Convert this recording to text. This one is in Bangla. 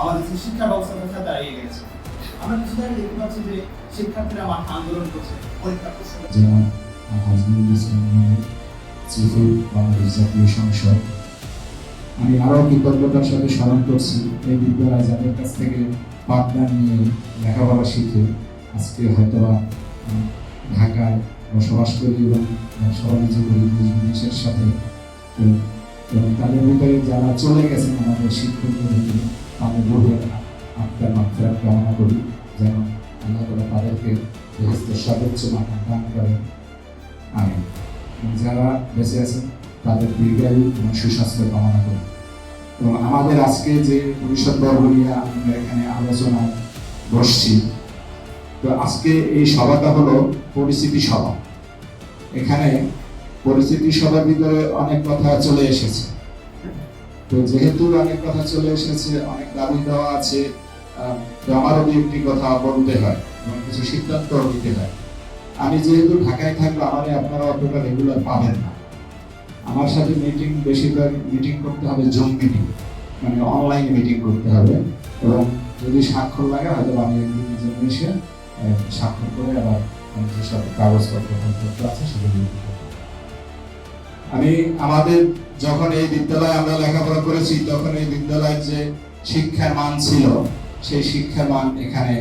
আমাদের যে শিক্ষা ব্যবস্থা তথা দাঁড়িয়ে গেছে। আমরা কিছুদিন আগে দেখতে পাচ্ছি যে শিক্ষার্থীরা মাঠে আন্দোলন করছে পরীক্ষা প্রশ্ন। যেমন হাজমুল ইসলাম চিফুল বাংলাদেশ জাতীয় সংসদ, আমি আরও কৃতজ্ঞতার সাথে স্মরণ করছি এই বিদ্যালয় যাদের কাছ থেকে পাঠদান নিয়ে লেখাপড়া শিখে আজকে হয়তো ঢাকায় বসবাস করি এবং সহযোগী করি দেশ বিদেশের সাথে। এবং তাদের ভিতরে যারা চলে গেছেন আমাদের শিক্ষকদের ভিতরে তাদের রুহের আত্মার মাত্রা কামনা করি, যেন আল্লাহ তাআলা তাদেরকে বেহেশতের সর্বোচ্চ মাকাম দান করেন। আমিন। যারা বেঁচে আছেন তাদের দীর্ঘায়ু এবং সুস্বাস্থ্য কামনা করি। এবং আমাদের আজকে যে পরিষদবর্গ নিয়ে আমরা এখানে আলোচনায় বসছি, তো আজকে এই সভাটা হলো পরিস্থিতি সভা। এখানে পরিস্থিতি সভার ভিতরে অনেক কথা চলে এসেছে। তো যেহেতু অনেক কথা চলে এসেছে, অনেক দাবি দেওয়া আছে, তো আমারও একটি কথা বলতে হয় এবং কিছু সিদ্ধান্ত নিতে হয়। আমি যেহেতু ঢাকায় থাকবো, আমারে আপনারা অতটা রেগুলার পাবেন না। আমার সাথে মিটিং, বেশিরভাগ মিটিং করতে হবে জুম মিটিং, মানে অনলাইনে মিটিং করতে হবে। এবং যদি স্বাক্ষর লাগে হয়তো আমি একদিনের জন্য এসে স্বাক্ষর করে আবার যেসব কাগজপত্র আছে সেগুলো। আমি আমাদের যখন এই বিদ্যালয়ে আমরা লেখাপড়া করেছি তখন এই বিদ্যালয়ের যে শিক্ষার মান ছিল সেই শিক্ষার মান এখানে